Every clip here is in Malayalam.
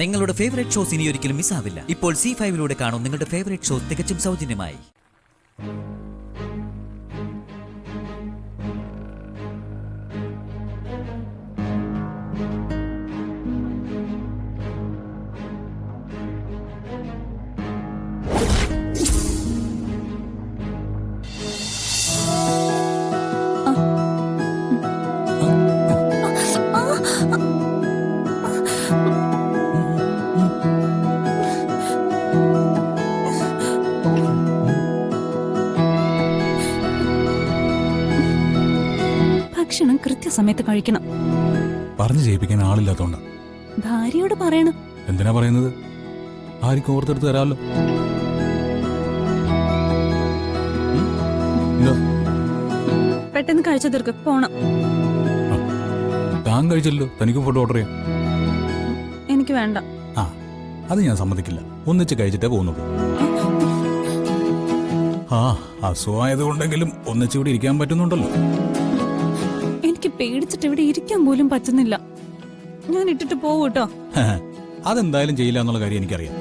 നിങ്ങളുടെ ഫേവറേറ്റ് ഷോസ് ഇനി ഒരിക്കലും മിസ്സാവില്ല. ഇപ്പോൾ C5 കാണും നിങ്ങളുടെ ഫേവറേറ്റ് ഷോസ് തികച്ചും സൗജന്യമായി. ഭക്ഷണം കൃത്യസമയത്ത് കഴിക്കണം. പറഞ്ഞു ചെയ്യിപ്പിക്കാൻ ആളില്ലാത്തോണ്ട. ഭാര്യയോട് പറയണം. എന്തിനാ പറയുന്നത്? ഭാര്യക്ക് ഓർത്തെടുത്ത് തരാമല്ലോ. പെട്ടെന്ന് കഴിച്ചു തീർക്ക്, പോണം. താൻ കഴിച്ചല്ലോ, തനിക്ക് ഫുഡ് ഓർഡർ ചെയ്യാം. എനിക്ക് വേണ്ട. ആ, അത് ഞാൻ സമ്മതിക്കില്ല. ഒന്നിച്ച് കഴിച്ചിട്ടേ പോകുന്നുള്ളൂ. ആ, അസുഖമായതുകൊണ്ടെങ്കിലും ഒന്നിച്ചിവിടെ ഇരിക്കാൻ പറ്റുന്നുണ്ടല്ലോ. എനിക്ക് പേടിച്ചിട്ട് ഇവിടെ ഇരിക്കാൻ പോലും പറ്റുന്നില്ല. ഞാൻ ഇട്ടിട്ട് പോവൂട്ടോ. അതെന്തായാലും ചെയ്യില്ല എന്നുള്ള കാര്യം എനിക്കറിയാം.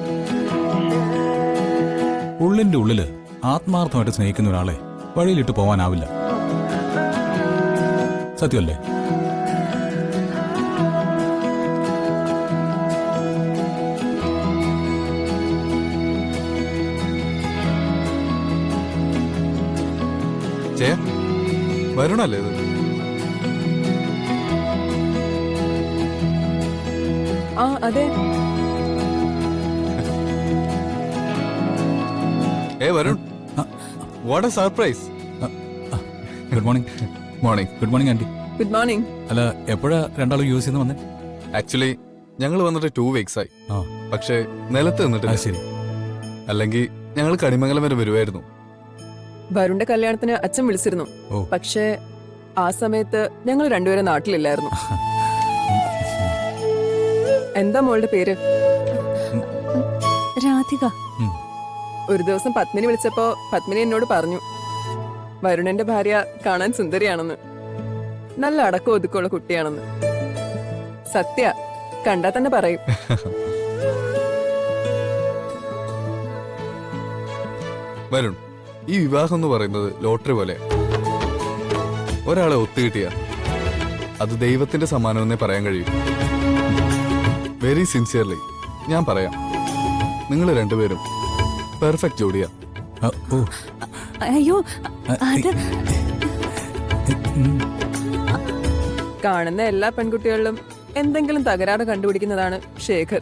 ഉള്ളിന്റെ ഉള്ളില് ആത്മാർത്ഥമായിട്ട് സ്നേഹിക്കുന്ന ഒരാളെ വഴിയിലിട്ട് പോവാനാവില്ല. സത്യമല്ലേ? വരുണല്ലേ ഇത്? ആ അതെ. Varun, what A surprise. Good morning. Morning. Good morning anti. Good morning. അല്ല, എപ്പോഴാ രണ്ടാളും യൂസ് ചെയ്യുന്ന വന്നേ? ആക്ച്വലി ഞങ്ങൾ വന്നിട്ട് 2 weeks ആയി. ആ, പക്ഷേ നിലത്ത് നിന്നിട്ടില്ല. ശരി. അല്ലെങ്കിൽ ഞങ്ങൾ കണിമംഗലം വരെ വരുമായിരുന്നു. വരുണിന്റെ കല്യാണത്തിന് അച്ഛൻ വിളിച്ചിരുന്നു. ഓ. പക്ഷേ ആ സമയത്ത് ഞങ്ങൾ രണ്ടുപേരും നാട്ടിലില്ലായിരുന്നു. എന്താ മോളുടെ പേര്? രാധിക. ഒരു ദിവസം പത്മിനി വിളിച്ചപ്പോ പത്മിനി എന്നോട് പറഞ്ഞു, വരുണന്റെ ഭാര്യ കാണാൻ സുന്ദരിയാണെന്ന്, നല്ല അടക്കം ഒതുക്കമുള്ള കുട്ടിയാണെന്ന്. സത്യ, കണ്ടാ തന്നെ പറയും. വരുൺ, ഈ വിവാഹം എന്ന് പറയുന്നത് ലോട്ടറി പോലെ. ഒരാളെ ഒത്തുകിട്ടിയ അത് ദൈവത്തിന്റെ സമ്മാനമെന്നേ പറയാൻ കഴിയും. വെരി സിൻസിയർലി ഞാൻ പറയാം, നിങ്ങൾ രണ്ടുപേരും പെർഫെക്റ്റ് ജോഡിയാ. ഓ, അയ്യോ, അത് കാണുന്ന എല്ലാ പെൺകുട്ടികളിലും എന്തെങ്കിലും തകരാറ് കണ്ടുപിടിക്കുന്നതാണ് ശേഖർ.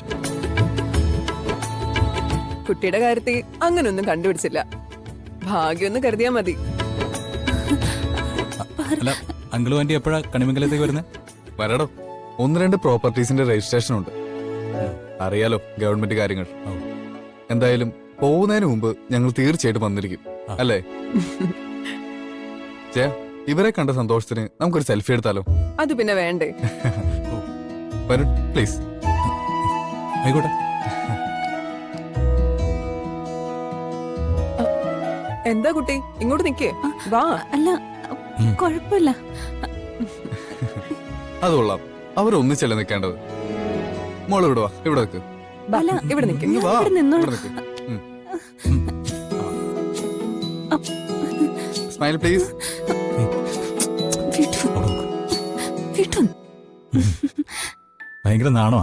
കുട്ടിയുടെ കാര്യത്തിൽ അങ്ങനൊന്നും കണ്ടുപിടിച്ചില്ല. ഭാഗ്യമൊന്നും കരുതിയാ മതി. അല്ല, അങ്കിളും ആന്റി എപ്പോഴാ കണിമംഗലത്തേക്ക് വരുന്നത്? വരടോ, 1-2 പ്രോപ്പർട്ടീസിന്റെ രജിസ്ട്രേഷൻ ഉണ്ട്. അറിയാലോ ഗവൺമെന്റ് കാര്യങ്ങൾ. എന്തായാലും പോകുന്നതിന് മുമ്പ് ഞങ്ങൾ തീർച്ചയായിട്ടും വന്നിരിക്കും, അല്ലേ? ചേ, ഇവരെ കണ്ട സന്തോഷത്തിന് നമുക്കൊരു സെൽഫി എടുത്താലോ? അത് പിന്നെ വേണ്ടേ? വരുൺ, പ്ലീസ്. ആയിക്കോട്ടെ. എന്താ കുട്ടി, ഇങ്ങോട്ട് നിക്കേ, വാ. അല്ല, കുഴപ്പമില്ല. അത് കൊള്ളാം. അവരൊന്നിച്ചല്ലേ നിൽക്കേണ്ടത്. മോള് ഇവിടെ വാ, ഇവിടെ നിൽക്ക്. അല്ല, ഇവിടെ നിക്ക്. ഇങ്ങ് വാ, ഇവിടെ നിന്നോ. ഇവിടെ നിൽക്ക്. Smile please. ഭയങ്കര നാണോ?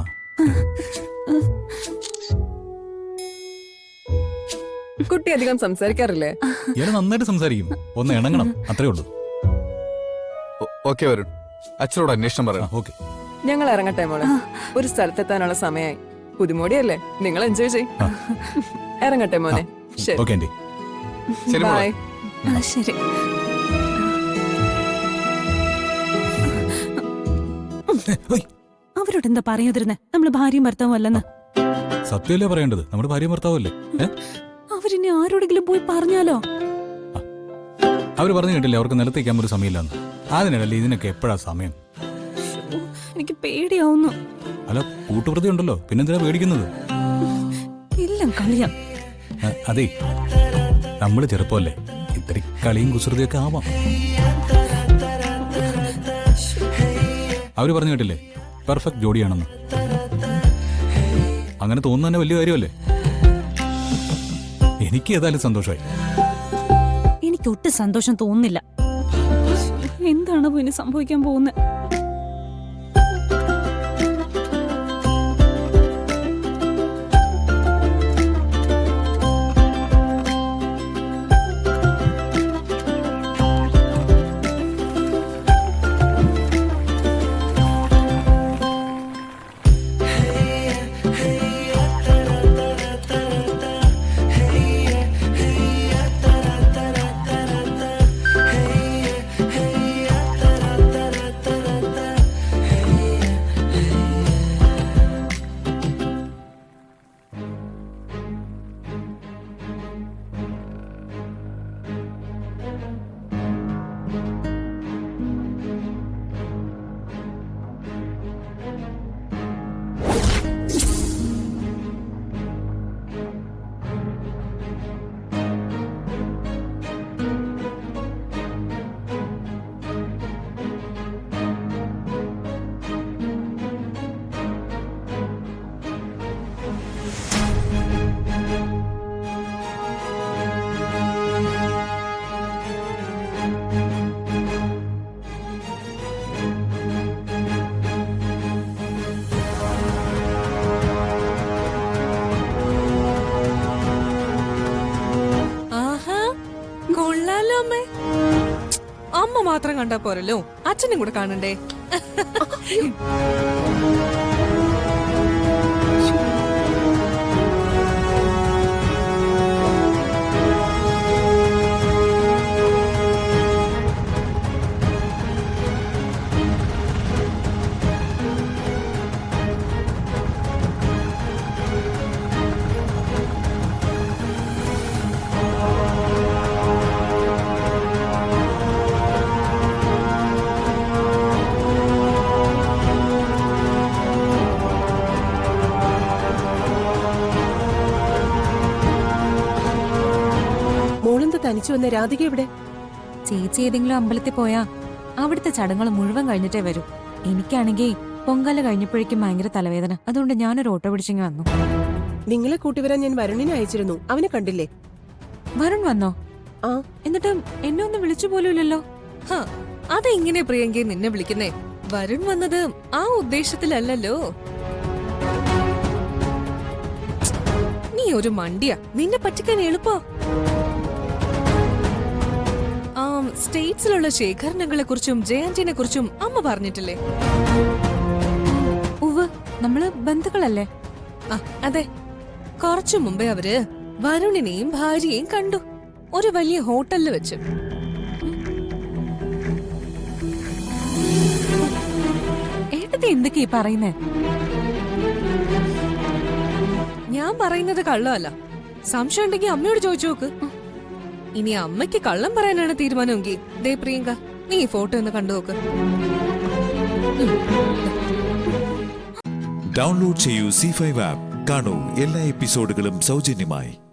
കുട്ടി അധികം സംസാരിക്കാറില്ലേ? ഇയാള് നന്നായിട്ട് സംസാരിക്കും. ഒന്ന് ഇണങ്ങണം, അത്രേ ഉള്ളൂ. ഓക്കെ വരുൺ, അച്ഛനോട് അന്വേഷണം പറയാം. ഓക്കെ. ഞങ്ങൾ ഇറങ്ങട്ടെ മോളെ, ഒരു സ്ഥലത്തെത്താനുള്ള സമയമായി. പുതുമോടിയല്ലേ, നിങ്ങൾ എൻജോയ് ചെയ്. ഇറങ്ങട്ടെ മോനെ. ശരി. Okay aunty. ശരി മോളെ. ബൈ. ശരി. അവരോട് എന്താ പറയാതിരുന്നേ? നമ്മള് ഭാര്യയും ഭർത്താവും അല്ലെന്ന്. സത്യമല്ലേ പറയേണ്ടത്? നമ്മുടെ ഭാര്യ ഭർത്താവല്ലേ? അവരിനി ആരോടെങ്കിലും പോയി പറഞ്ഞാലോ? അവര് പറഞ്ഞു കേട്ടില്ലേ അവർക്ക് നിലത്തേക്കാൻ ഒരു സമയമില്ലെന്ന്. അതിനിടല്ലേ ഇതിനൊക്കെ എപ്പോഴാ സമയം? എനിക്ക് പേടിയാവുന്നു. അല്ല, കൂട്ടുപ്രതി ഉണ്ടല്ലോ, പിന്നെന്തിനാ പേടിക്കുന്നത്? ഇല്ല, കളിയാ. അതെ, നമ്മള് ചെറുപ്പമല്ലേ, ഇത്തിരി കളിയും കുസൃതിയൊക്കെ ആവാം. അവര് പറഞ്ഞു കേട്ടില്ലേ പെർഫെക്റ്റ് ജോഡിയാണെന്ന്. അങ്ങനെ തോന്നുന്ന തന്നെ വലിയ കാര്യമല്ലേ? എനിക്ക് ഏതായാലും സന്തോഷമായി. എനിക്ക് ഒട്ടും സന്തോഷം തോന്നുന്നില്ല. എന്താണ് ഇനി സംഭവിക്കാൻ പോകുന്നത്? അമ്മ മാത്രം കണ്ടാ പോരല്ലോ, അച്ഛനും കൂടെ കാണണ്ടേ? തനിച്ചു വന്ന രാധിക എവിടെ? ചേച്ചി ഏതെങ്കിലും അമ്പലത്തിൽ പോയാ അവിടുത്തെ ചടങ്ങുകൾ മുഴുവൻ കഴിഞ്ഞിട്ടേ വരൂ. എനിക്കാണെങ്കിൽ പൊങ്കാല കഴിഞ്ഞപ്പോഴേക്കും ഭയങ്കര തലവേദന. അതുകൊണ്ട് ഞാനൊരു ഓട്ടോ പിടിച്ചിങ്ങി വന്നു. നിങ്ങളെ കൂട്ടിവരാൻ ഞാൻ വരുണിനെ അയച്ചിരുന്നു. അവനെ കണ്ടില്ലേ? വരുൺ വന്നോ? ആ. എന്നിട്ട് എന്നെ ഒന്നും വിളിച്ചു പോലും ഇല്ലല്ലോ. അതെങ്ങനെ പ്രിയങ്കയെ നിന്നെ വിളിക്കുന്നേ? വരുൺ വന്നത് ആ ഉദ്ദേശത്തിലല്ലോ. നീ ഒരു മണ്ടിയാ, നിന്നെ പറ്റിക്കാൻ എളുപ്പാ. സ്റ്റേറ്റ്സിലുള്ള ശേഖരണങ്ങളെ കുറിച്ചും ജയാന്റിനെ കുറിച്ചും അമ്മ പറഞ്ഞിട്ടില്ലേ? ഉവ്വ്, നമ്മള് ബന്ധുക്കളല്ലേ? അതെ. കുറച്ചു മുമ്പേ അവര് വരുണിനെയും ഭാര്യയെയും കണ്ടു, ഒരു വലിയ ഹോട്ടലിൽ വെച്ച്. ഏട്ടത്തി എന്തൊക്കെയാ പറയുന്നേ? ഞാൻ പറയുന്നത് കള്ളമല്ല. സംശയം ഉണ്ടെങ്കിൽ അമ്മയോട് ചോദിച്ചു നോക്ക്. ഇനി അമ്മയ്ക്ക് കള്ളം പറയാനാണ് തീരുമാനമെങ്കിൽ ദേ പ്രിയങ്ക, നീ ഈ ഫോട്ടോ ഒന്ന് കണ്ടു നോക്ക്. ഡൗൺലോഡ് ചെയ്യൂ C5 ആപ്പ്. കാണൂ എല്ലാ എപ്പിസോഡുകളും സൗജന്യമായി.